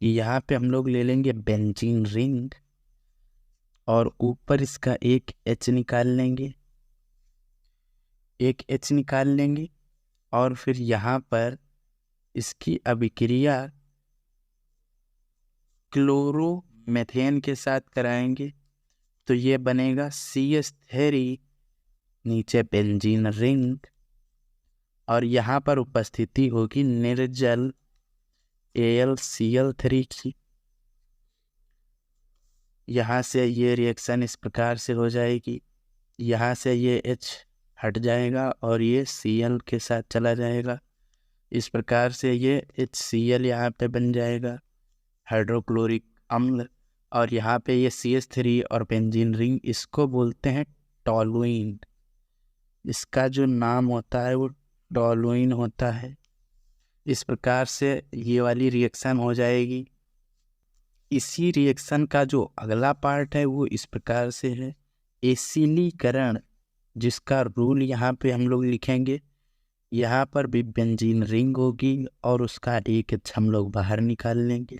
यहाँ पे हम लोग ले लेंगे बेंजीन रिंग और ऊपर इसका एक H निकाल लेंगे, और फिर यहाँ पर इसकी अभिक्रिया क्लोरोमेथेन के साथ कराएंगे, तो ये बनेगा CH3, नीचे बेंजीन रिंग, और यहाँ पर उपस्थिति होगी निर्जल AlCl3 की। यहाँ से ये रिएक्शन इस प्रकार से हो जाएगी। यहाँ से ये H हट जाएगा और ये Cl के साथ चला जाएगा। इस प्रकार से ये HCl यहाँ पे बन जाएगा, हाइड्रोक्लोरिक अम्ल, और यहाँ पे ये CH3 और बेंजीन रिंग, इसको बोलते हैं टॉलुइन। इसका जो नाम होता है वो टॉलुइन होता है। इस प्रकार से ये वाली रिएक्शन हो जाएगी। इसी रिएक्शन का जो अगला पार्ट है वो इस प्रकार से है, एसिलीकरण, जिसका रूल यहाँ पे हम लोग लिखेंगे। यहाँ पर भी बेंजीन रिंग होगी और उसका एक H हम लोग बाहर निकाल लेंगे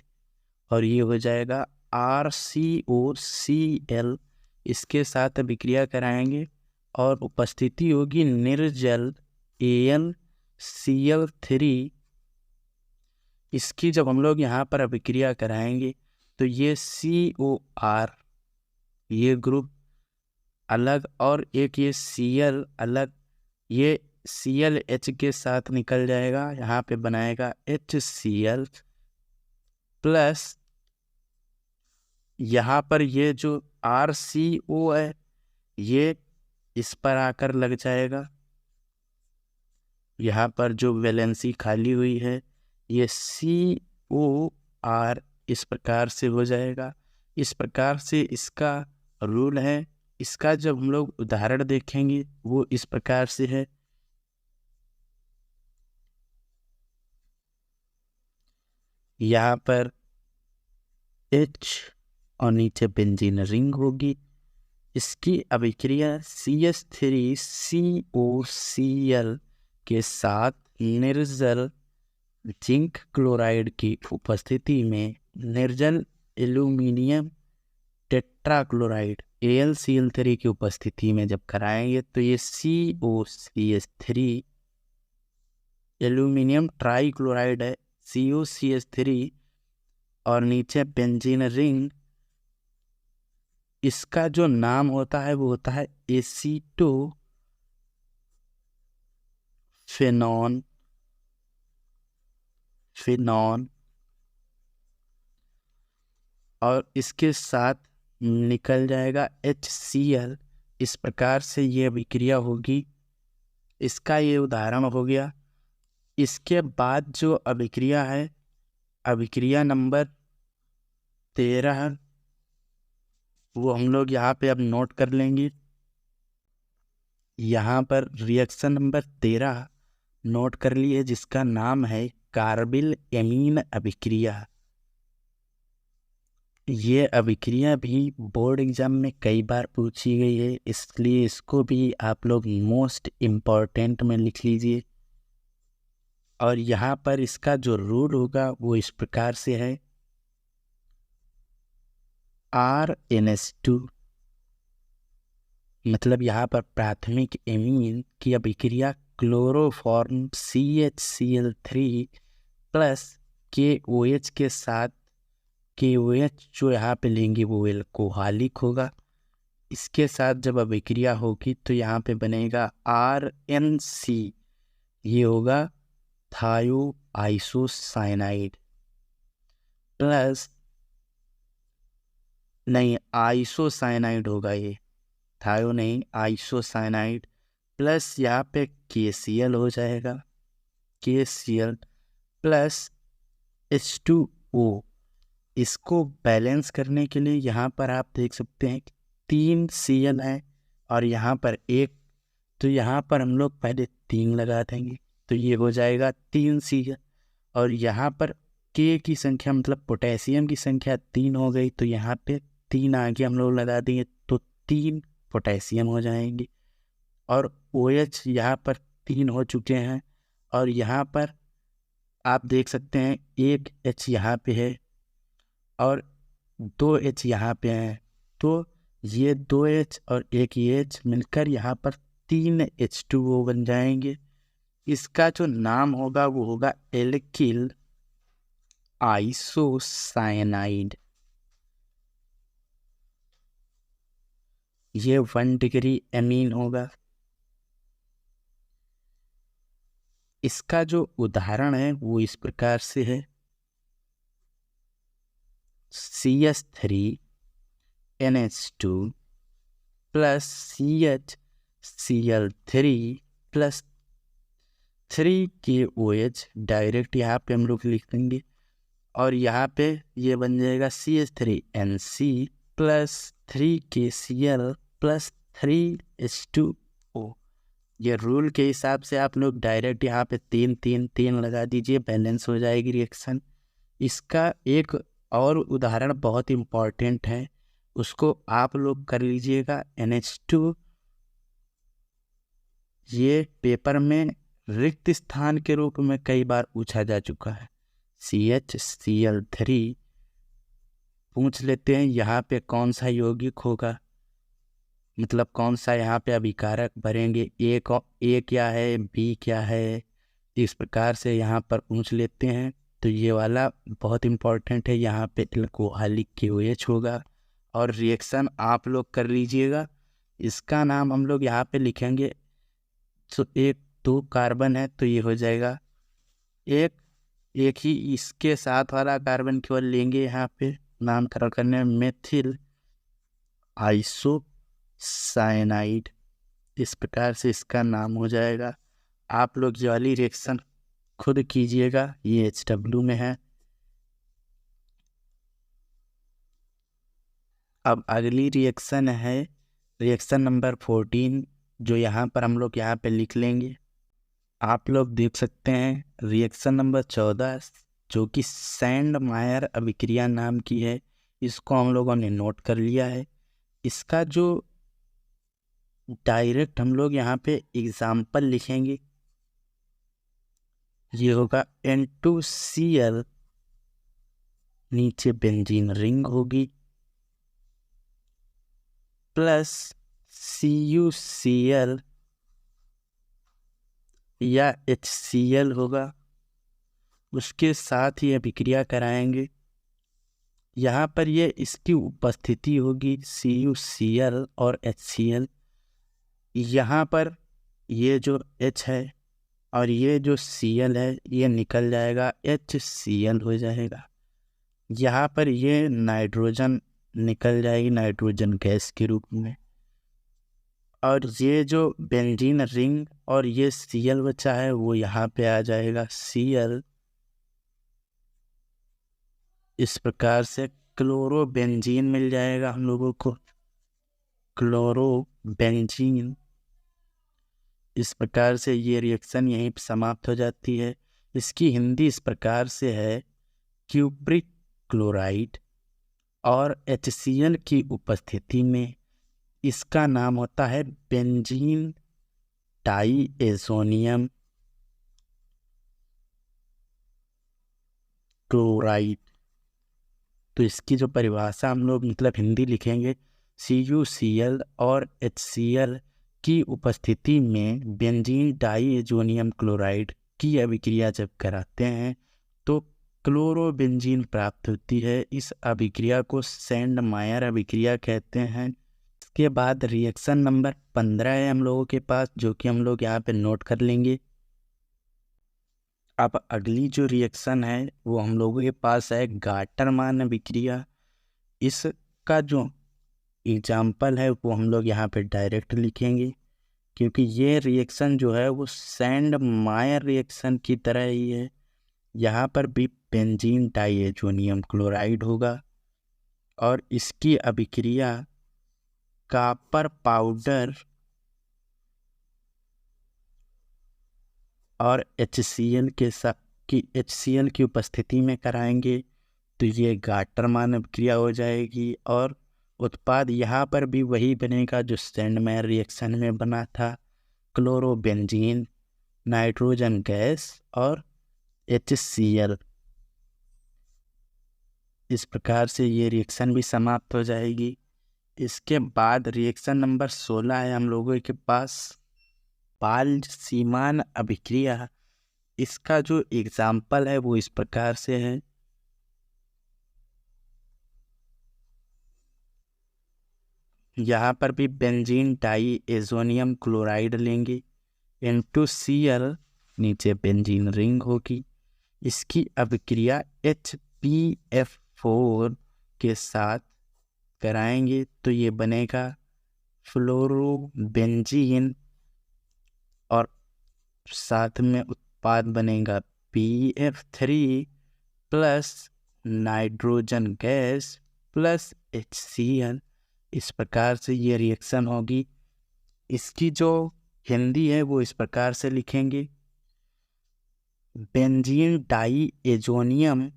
और ये हो जाएगा RCOCl। इसके साथ अभिक्रिया कराएंगे और उपस्थिति होगी निर्जल AlCl3। इसकी जब हम लोग यहाँ पर अभिक्रिया कराएंगे तो ये COR, ये ग्रुप अलग, और एक ये Cl अलग, ये ClH के साथ निकल जाएगा, यहाँ पे बनाएगा HCl प्लस, यहाँ पर ये जो RCO है ये इस पर आकर लग जाएगा। यहाँ पर जो वैलेंसी खाली हुई है ये COR इस प्रकार से हो जाएगा। इस प्रकार से इसका रूल है। इसका जब हम लोग उदाहरण देखेंगे वो इस प्रकार से है। यहाँ पर H और नीचे बेंजीन रिंग होगी। इसकी अभिक्रिया CH3COCl के साथ निर्जल जिंक क्लोराइड की उपस्थिति में निर्जल एल्यूमिनियम टेट्राक्लोराइड AlCl3 की उपस्थिति में जब कराएंगे तो ये COCH3 एल्यूमिनियम ट्राइक्लोराइड है, COCH3, और नीचे बेंजीन रिंग, इसका जो नाम होता है वो होता है एसीटोफेनॉन, और इसके साथ निकल जाएगा HCl। इस प्रकार से ये अभिक्रिया होगी। इसका ये उदाहरण हो गया। इसके बाद जो अभिक्रिया है, अभिक्रिया नंबर 13, वो हम लोग यहाँ पे अब नोट कर लेंगे। यहाँ पर रिएक्शन नंबर 13 नोट कर लिए, जिसका नाम है कार्बिल एमीन अभिक्रिया। ये अभिक्रिया भी बोर्ड एग्जाम में कई बार पूछी गई है, इसलिए इसको भी आप लोग मोस्ट इम्पॉर्टेंट में लिख लीजिए। और यहाँ पर इसका जो रूल होगा वो इस प्रकार से है, RNS2, मतलब यहाँ पर प्राथमिक एमीन की अभिक्रिया क्लोरोफॉर्म CHCl3 प्लस KOH के साथ, KOH जो यहाँ पे लेंगे वो एल्कोहलिक होगा। इसके साथ जब अभिक्रिया होगी तो यहाँ पे बनेगा RNC, ये होगा थायो आइसोसाइनाइड, प्लस नहीं आइसोसाइनाइड होगा, ये थायो नहीं आइसोसाइनाइड, प्लस यहाँ पे KCl हो जाएगा, KCl प्लस H2O। इसको बैलेंस करने के लिए यहाँ पर आप देख सकते हैं 3 Cl है और यहाँ पर 1, तो यहाँ पर हम लोग पहले 3 लगा देंगे, तो ये हो जाएगा 3 Cl। और यहाँ पर K की संख्या मतलब पोटेशियम की संख्या 3 हो गई, तो यहाँ पे 3 आगे हम लोग लगा देंगे, तो 3 पोटेशियम हो जाएंगे। और OH यहाँ पर 3 हो चुके हैं, और यहाँ पर आप देख सकते हैं 1 H यहाँ पे है और 2 H यहाँ पे हैं, तो ये 2 H और 1 H मिलकर यहाँ पर 3 H2O बन जाएंगे। इसका जो नाम होगा वो होगा एल्किल आइसोसाइनाइड। ये 1 डिग्री एमीन होगा। इसका जो उदाहरण है वो इस प्रकार से है, CH3NH2 plus CHCl3 plus 3 KOH, direct यहाँ पे हम लोग लिख देंगे, और यहाँ पे ये बन जाएगा CH3NC plus 3 KCl plus 3 H2O। ये रूल के हिसाब से आप लोग डायरेक्ट यहाँ पे 3 3 3 लगा दीजिए, बैलेंस हो जाएगी रिएक्शन। इसका एक और उदाहरण बहुत इम्पॉर्टेंट है, उसको आप लोग कर लीजिएगा। NH2, ये पेपर में रिक्त स्थान के रूप में कई बार पूछा जा चुका है। CHCl3 पूछ लेते हैं, यहाँ पे कौन सा यौगिक होगा, मतलब कौन सा यहाँ पे अभिकारक भरेंगे, ए क्या है, बी क्या है, इस प्रकार से यहाँ पर पूछ लेते हैं। तो ये वाला बहुत इम्पोर्टेंट है, यहाँ पे एल्कोहलिक KOH होगा। और रिएक्शन आप लोग कर लीजिएगा, इसका नाम हम लोग यहाँ पे लिखेंगे। तो 1 2 कार्बन है, तो ये हो जाएगा एक ही इसके साथ वाला कार्बन केवल लेंगे, यहाँ पे नामकरण करने में मेथिल आइसोसाइनाइड, इस प्रकार से इसका नाम हो जाएगा। आप लोग ये वाली रिएक्शन खुद कीजिएगा, ये HW में है। अब अगली रिएक्शन है रिएक्शन नंबर 14, जो यहाँ पर हम लोग यहाँ पे लिख लेंगे। आप लोग देख सकते हैं रिएक्शन नंबर 14, जो कि सैंड मायर अभिक्रिया नाम की है, इसको हम लोगों ने नोट कर लिया है। इसका जो डायरेक्ट हम लोग यहाँ पे एग्जाम्पल लिखेंगे, ये होगा N2Cl, नीचे बेंजीन रिंग होगी, प्लस CuCl या HCl होगा, उसके साथ ही अभिक्रिया कराएंगे। यहाँ पर ये इसकी उपस्थिति होगी CuCl और HCl। यहाँ पर ये जो H है और ये जो Cl है ये निकल जाएगा, HCl हो जाएगा। यहाँ पर ये नाइट्रोजन निकल जाएगी नाइट्रोजन गैस के रूप में, और ये जो बेंजीन रिंग और ये Cl बचा है वो यहाँ पे आ जाएगा Cl। इस प्रकार से क्लोरोबेंजीन मिल जाएगा हम लोगों को, क्लोरोबेंजीन। इस प्रकार से ये रिएक्शन यहीं पे समाप्त हो जाती है। इसकी हिंदी इस प्रकार से है, क्यूप्रिक क्लोराइड और HCl की उपस्थिति में इसका नाम होता है बेंजीन डाईएजोनियम क्लोराइड। तो इसकी जो परिभाषा हम लोग मतलब हिंदी लिखेंगे, CuCl और HCl की उपस्थिति में बेंजीन डाईएजोनियम क्लोराइड की अभिक्रिया जब कराते हैं तो क्लोरोबेंजीन प्राप्त होती है। इस अभिक्रिया को सैंड मायर अभिक्रिया कहते हैं। इसके बाद रिएक्शन नंबर 15 है हम लोगों के पास, जो कि हम लोग यहाँ पे नोट कर लेंगे। अब अगली जो रिएक्शन है वो हम लोगों के पास है गाटरमान अभिक्रिया। इसका जो एग्जाम्पल है वो हम लोग यहाँ पे डायरेक्ट लिखेंगे, क्योंकि ये रिएक्शन जो है वो सैंड मायर रिएक्शन की तरह ही है। यहाँ पर भी बेंजीन डाईएजोनियम क्लोराइड होगा और इसकी अभिक्रिया कॉपर पाउडर और HCl के साथ HCl की उपस्थिति में कराएंगे तो ये गाटरमान अभिक्रिया हो जाएगी और उत्पाद यहाँ पर भी वही बनेगा जो सैंडमायर रिएक्शन में बना था, क्लोरोबेंजीन, नाइट्रोजन गैस और HCl। इस प्रकार से ये रिएक्शन भी समाप्त हो जाएगी। इसके बाद रिएक्शन नंबर 16 है हम लोगों के पास बाल्ड-सीमान अभिक्रिया। इसका जो एग्जाम्पल है वो इस प्रकार से है, यहाँ पर भी बेंजीन डाईएजोनियम क्लोराइड लेंगे N2Cl, नीचे बेंजीन रिंग होगी। इसकी अभिक्रिया HbF4 के साथ कराएंगे तो ये बनेगा फ्लोरोबेंजीन और साथ में उत्पाद बनेगा BF3 plus nitrogen gas plus HCl। इस प्रकार से ये रिएक्शन होगी। इसकी जो हिंदी है वो इस प्रकार से लिखेंगे, बेंजीन डाईएजोनियम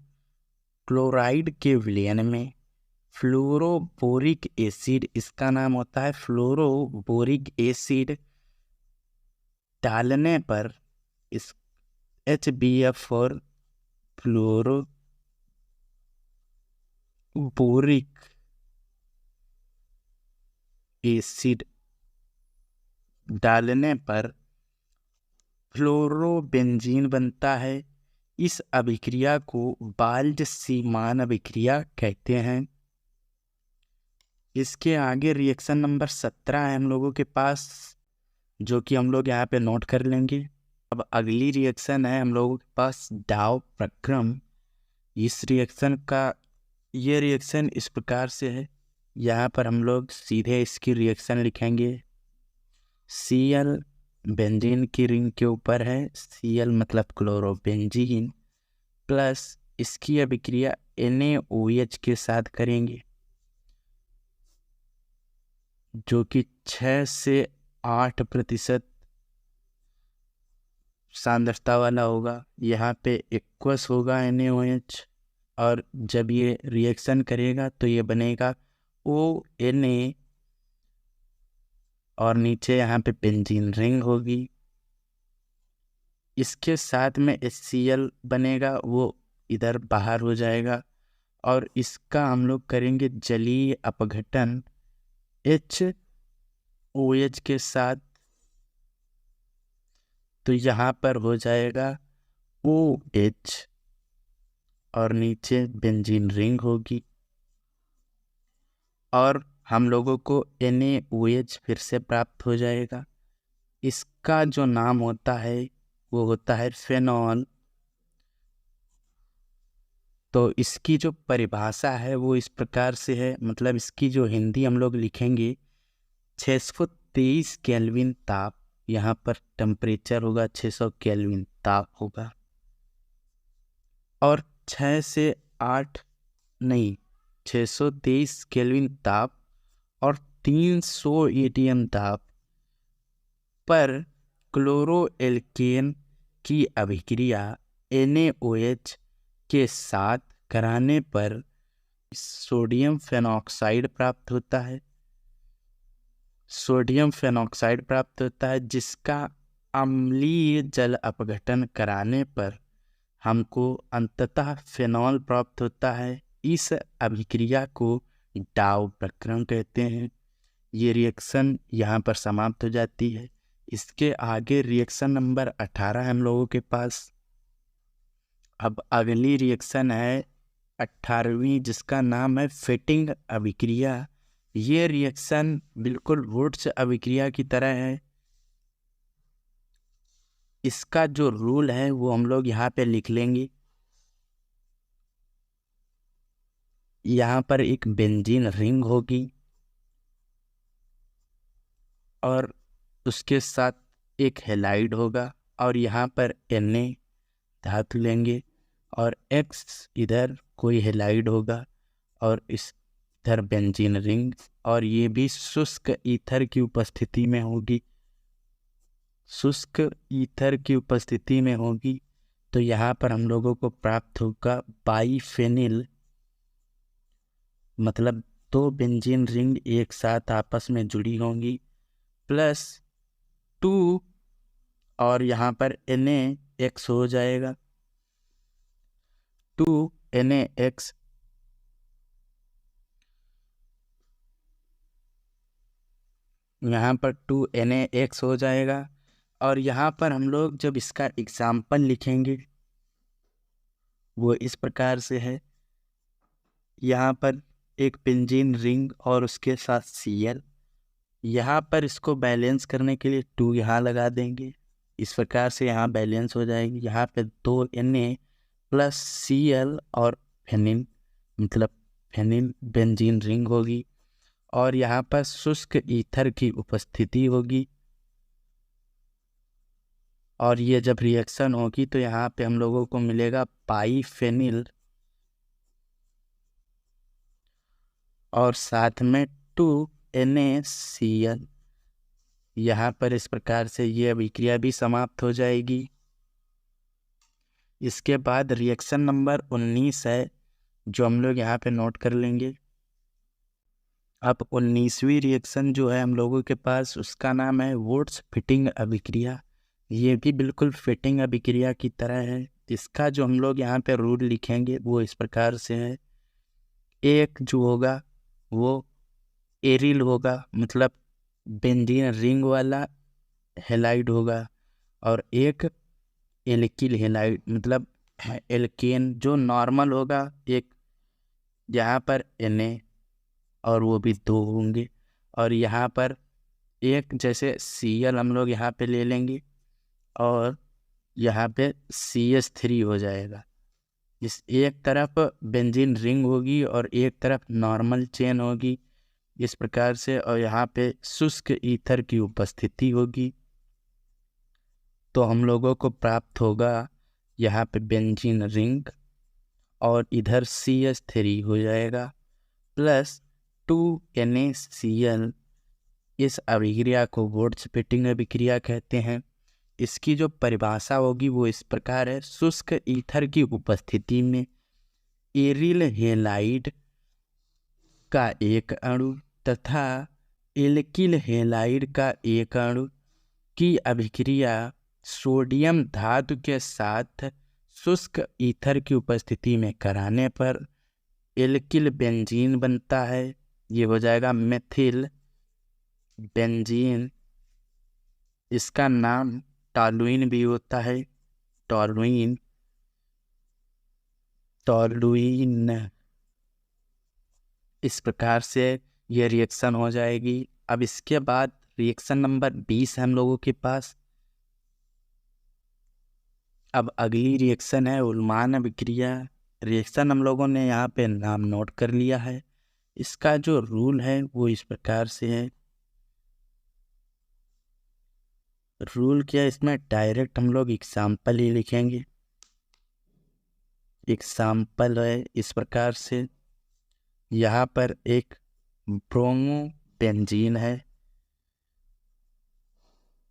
क्लोराइड के विलयन में फ्लोरोबोरिक एसिड, इसका नाम होता है फ्लोरोबोरिक एसिड, डालने पर इस HbF4 फ्लोरोबोरिक एसिड डालने पर फ्लोरोबेंजीन बनता है। इस अभिक्रिया को बाल्ड-सीमान अभिक्रिया कहते हैं। इसके आगे रिएक्शन नंबर 17 है हम लोगों के पास, जो कि हम लोग यहाँ पे नोट कर लेंगे। अब अगली रिएक्शन है हम लोगों के पास डाउ प्रक्रम। इस रिएक्शन का ये रिएक्शन इस प्रकार से है, यहाँ पर हम लोग सीधे इसकी रिएक्शन लिखेंगे। Cl बेंजीन की रिंग के ऊपर है, Cl मतलब क्लोरोबेंजीन, प्लस इसकी अभिक्रिया NaOH के साथ करेंगे जो कि 6 से 8% सांद्रता वाला होगा। यहाँ पे एक्वस होगा NaOH और जब ये रिएक्शन करेगा तो ये बनेगा ONa और नीचे यहाँ पे बेंजीन रिंग होगी। इसके साथ में HCl बनेगा, वो इधर बाहर हो जाएगा और इसका हम लोग करेंगे जलीय अपघटन HOH के साथ, तो यहाँ पर हो जाएगा OH और नीचे बेंजीन रिंग होगी और हम लोगों को NaOH फिर से प्राप्त हो जाएगा। इसका जो नाम होता है वो होता है फेनॉल। तो इसकी जो परिभाषा है वो इस प्रकार से है, मतलब इसकी जो हिंदी हम लोग लिखेंगे, 6 फुट 623 केल्विन ताप, यहाँ पर टेम्परेचर होगा 600 केल्विन ताप होगा, और 6 से 8 नहीं 623 केल्विन ताप और 300 एटीएम ताप पर क्लोरोएल्केन की अभिक्रिया NaOH के साथ कराने पर सोडियम फेनॉक्साइड प्राप्त होता है। सोडियम फेनॉक्साइड प्राप्त होता है, जिसका अम्लीय जल अपघटन कराने पर हमको अंततः फेनॉल प्राप्त होता है। इस अभिक्रिया को डाउ प्रक्रम कहते हैं। ये रिएक्शन यहाँ पर समाप्त हो जाती है। इसके आगे रिएक्शन नंबर 18 हम लोगों के पास। अब अगली रिएक्शन है 18वीं, जिसका नाम है फिटिंग अभिक्रिया। ये रिएक्शन बिल्कुल वुड्स अभिक्रिया की तरह है। इसका जो रूल है वो हम लोग यहाँ पे लिख लेंगे। यहाँ पर एक बेंजीन रिंग होगी और उसके साथ एक हैलाइड होगा, और यहाँ पर Na धातु लेंगे और X इधर कोई हैलाइड होगा और इस इधर बेंजीन रिंग, और ये भी शुष्क ईथर की उपस्थिति में होगी। शुष्क ईथर की उपस्थिति में होगी तो यहाँ पर हम लोगों को प्राप्त होगा बाईफेनिल, मतलब 2 बेंजीन रिंग एक साथ आपस में जुड़ी होंगी, +2 और यहाँ पर NaX हो जाएगा 2NaX। यहाँ पर 2NaX हो जाएगा, और यहाँ पर हम लोग जब इसका एग्जाम्पल लिखेंगे वो इस प्रकार से है। यहाँ पर एक बेंजीन रिंग और उसके साथ Cl, यहाँ पर इसको बैलेंस करने के लिए 2 यहाँ लगा देंगे। इस प्रकार से यहाँ बैलेंस हो जाएगी। यहाँ पे 2 Na + Cl और फेनिल, मतलब फेनिल बेंजीन रिंग होगी, और यहाँ पर शुष्क ईथर की उपस्थिति होगी। और ये जब रिएक्शन होगी तो यहाँ पे हम लोगों को मिलेगा बाईफेनिल और साथ में 2NaCl। यहाँ पर इस प्रकार से ये अभिक्रिया भी समाप्त हो जाएगी। इसके बाद रिएक्शन नंबर 19 है, जो हम लोग यहाँ पे नोट कर लेंगे। अब 19वीं रिएक्शन जो है हम लोगों के पास, उसका नाम है वुड्स फिटिंग अभिक्रिया। ये भी बिल्कुल फिटिंग अभिक्रिया की तरह है। इसका जो हम लोग यहाँ पे रूल लिखेंगे वो इस प्रकार से है। एक जो होगा वो एरिल होगा, मतलब बेंजीन रिंग वाला हेलाइड होगा, और एक एल्किल हेलाइड, मतलब एल्केन जो नॉर्मल होगा, एक यहाँ पर Na और वो भी 2 होंगे, और यहाँ पर एक जैसे Cl हम लोग यहाँ पे ले लेंगे और यहाँ पे CH3 हो जाएगा। इस एक तरफ बेंजीन रिंग होगी और एक तरफ नॉर्मल चेन होगी इस प्रकार से, और यहाँ पे शुष्क ईथर की उपस्थिति होगी। तो हम लोगों को प्राप्त होगा यहाँ पे बेंजीन रिंग और इधर CH3 हो जाएगा +2NaCl। इस अभिक्रिया को वुड्स फिटिंग अभिक्रिया कहते हैं। इसकी जो परिभाषा होगी वो इस प्रकार है। शुष्क ईथर की उपस्थिति में एरिल हेलाइड का एक अणु तथा एल्किल हेलाइड का एक अणु की अभिक्रिया सोडियम धातु के साथ शुष्क ईथर की उपस्थिति में कराने पर एल्किल बेंजीन बनता है। ये हो जाएगा मेथिल बेंजीन। इसका नाम टॉलुइन भी होता है, टॉलुइन। इस प्रकार से ये रिएक्शन हो जाएगी। अब इसके बाद रिएक्शन नंबर 20 है हम लोगों के पास। अब अगली रिएक्शन है उल्मान अभिक्रिया। रिएक्शन हम लोगों ने यहाँ पे नाम नोट कर लिया है। इसका जो रूल है वो इस प्रकार से है। रूल क्या है इसमें, डायरेक्ट हम लोग एग्जाम्पल ही लिखेंगे। एग्जाम्पल है इस प्रकार से, यहाँ पर एक ब्रोमो बेंजीन है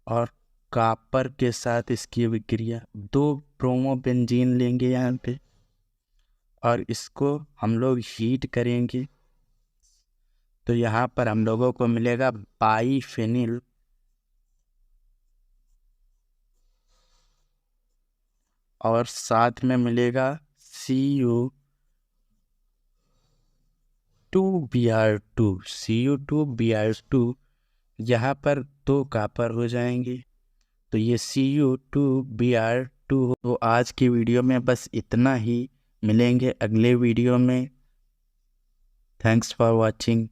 और कॉपर के साथ इसकी अभिक्रिया, 2 ब्रोमो बेंजीन लेंगे यहाँ पे और इसको हम लोग हीट करेंगे तो यहाँ पर हम लोगों को मिलेगा बाईफेनिल और साथ में मिलेगा Cu2Br2। यहाँ पर 2 कॉपर हो जाएंगे तो ये Cu2Br2। तो आज की वीडियो में बस इतना ही, मिलेंगे अगले वीडियो में। Thanks for watching.